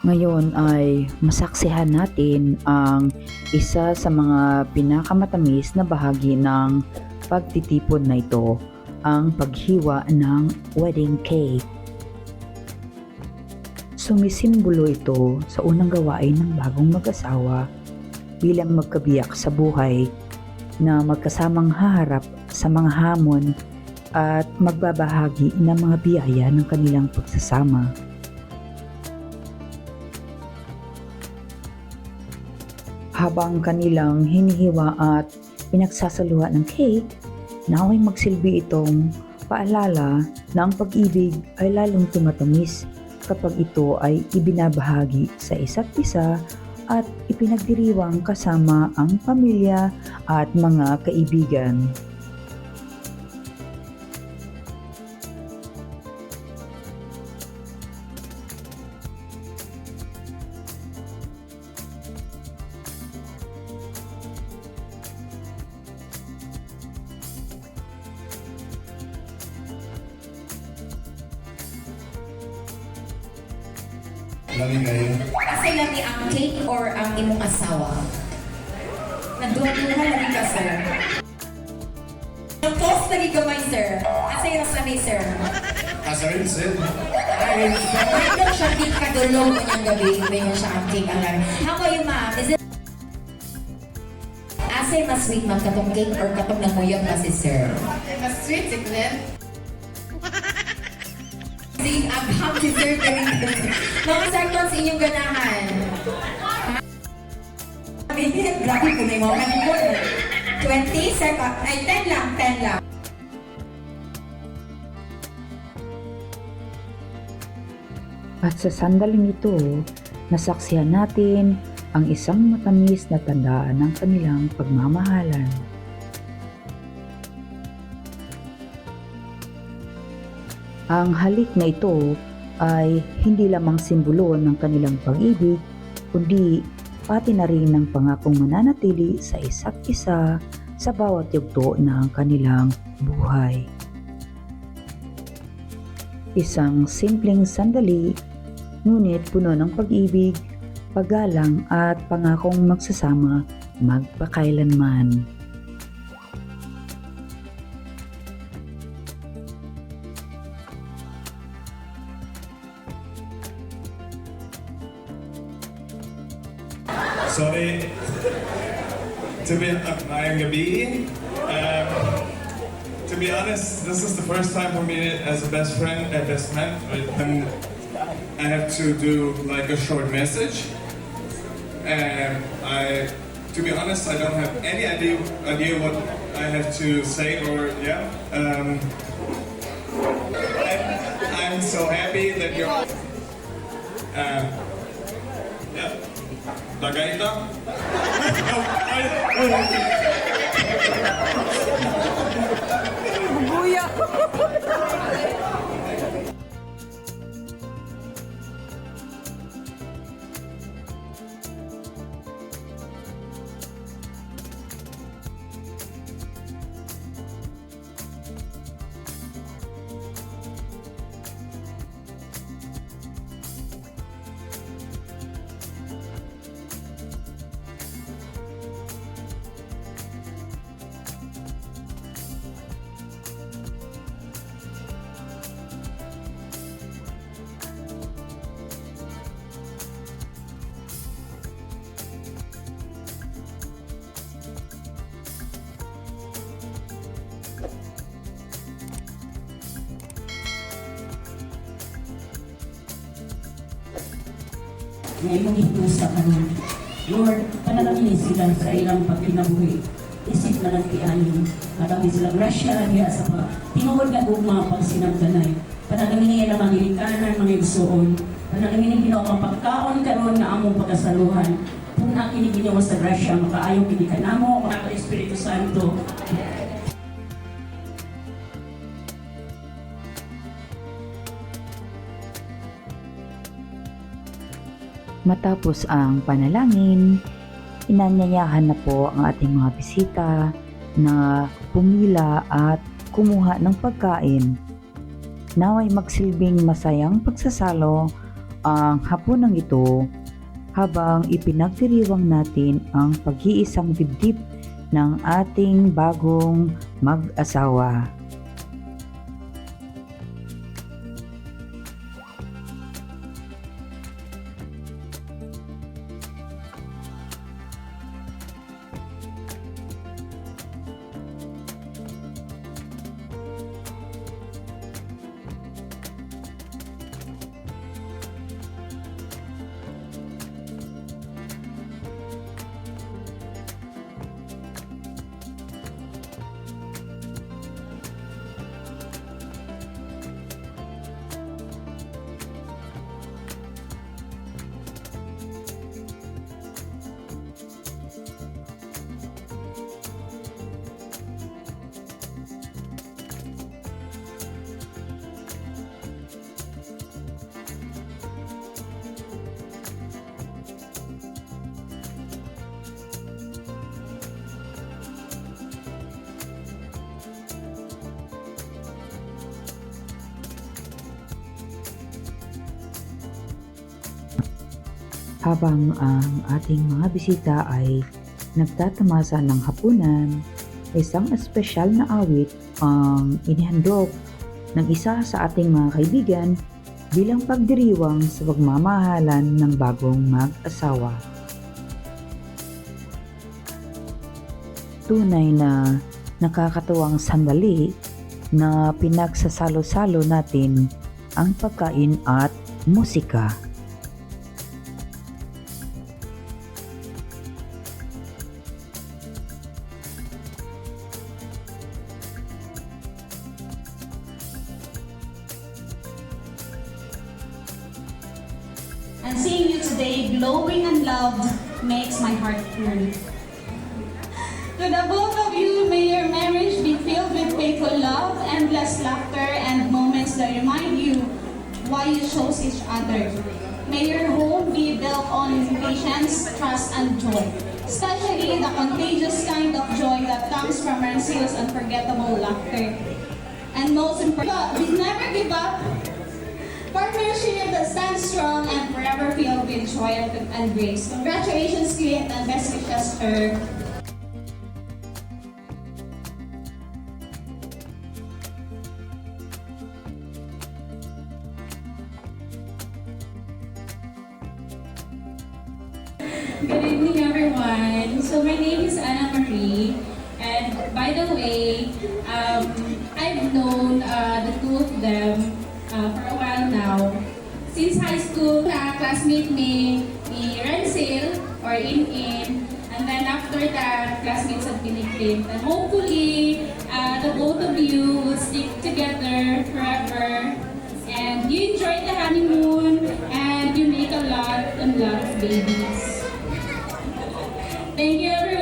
Ngayon ay masaksihan natin ang isa sa mga pinakamatamis na bahagi ng pagtitipon na ito, ang paghiwa ng wedding cake. Sumisimbolo ito sa unang gawain ng bagong mag-asawa bilang magkabiyak sa buhay na magkasamang haharap sa mga hamon at magbabahagi ng mga biyaya ng kanilang pagsasama. Habang kanilang hinihiwa at pinagsasaluhan ng cake, naway magsilbi itong paalala na ang pag-ibig ay lalong tumatamis kapag ito ay ibinabahagi sa isa't isa at ipinagdiriwang kasama ang pamilya at mga kaibigan. Lami kayo. Kasi lami ang cake or ang imong asawa? Nagduha-duha lami ka, sir. Yung toast lagi gamay, sir. Asa yung lami, sir? Asarin sin. Ay, ito siya di kadulong kanyang gabi. Mayroon siya ang cake ang lami. How about you, ma'am? Is it asa yung mas sweet, ma'am? Katong cake or katong namuyog kasi, sir? Mas sweet si Glenn. Si Agham, si sir, mga seconds inyong ganahan. Grabe po na yung mga kanimo. 20 seconds. Ay, 10 lang, 10 lang. At sa sandaling ito, nasaksihan natin ang isang matamis na tandaan ng kanilang pagmamahalan. Ang halik na ito ay hindi lamang simbolo ng kanilang pag-ibig, kundi pati na rin ng pangakong mananatili sa isa't isa sa bawat yugto ng kanilang buhay. Isang simpleng sandali, ngunit puno ng pag-ibig, paggalang at pangakong magsasama magpakailanman. Sorry. Mayang gabi. To be honest, this is the first time for me as a best friend, best man. And I have to do like a short message. And to be honest, I don't have any idea what I have to say or yeah. I'm so happy that you're. Yeah. Tagaita. May mong itusa kanon. Lord, panalangin sila sa ilang pagkinabuhi. Isip na lang tiayon. Marami silang grasya niya sa tinuod na mga pagsinagdanay. Panalangin niya lang ang ilikanan, mga igsuon. Panalangin niya ginawa ang pagkaon karon na among pagkasaluhan. Kung akin ginawa sa grasya, makaayaw kini kanamo, mga Espiritu Santo. Matapos ang panalangin, inanyayahan na po ang ating mga bisita na pumila at kumuha ng pagkain. Naway magsilbing masayang pagsasalo ang hapunang ito habang ipinagdiriwang natin ang pag-iisang dibdib ng ating bagong mag-asawa. Habang ang ating mga bisita ay nagtatamasa ng hapunan, isang espesyal na awit ang inihandog ng isa sa ating mga kaibigan bilang pagdiriwang sa pagmamahalan ng bagong mag-asawa. Tunay na nakakatuwang sandali na pinagsasalo-salo natin ang pagkain at musika. And seeing you today, glowing and loved, makes my heart burn. To the both of you, may your marriage be filled with faithful love, endless laughter, and moments that remind you why you chose each other. May your home be built on patience, trust, and joy, especially the contagious kind of joy that comes from Rancil's unforgettable laughter. And most importantly, never give up. Partnership that stands strong and forever filled with joy and grace. Congratulations, Clint, and best wishes, sir. Good evening, everyone. So my name is Anna Marie, and by the way, I've known the two of them for a while now. Since high school, classmate ni Rancil or In, and then after that, classmates at Clint. And hopefully, the both of you will stick together forever. And you enjoy the honeymoon, and you make a lot and lot of babies. Thank you, everyone.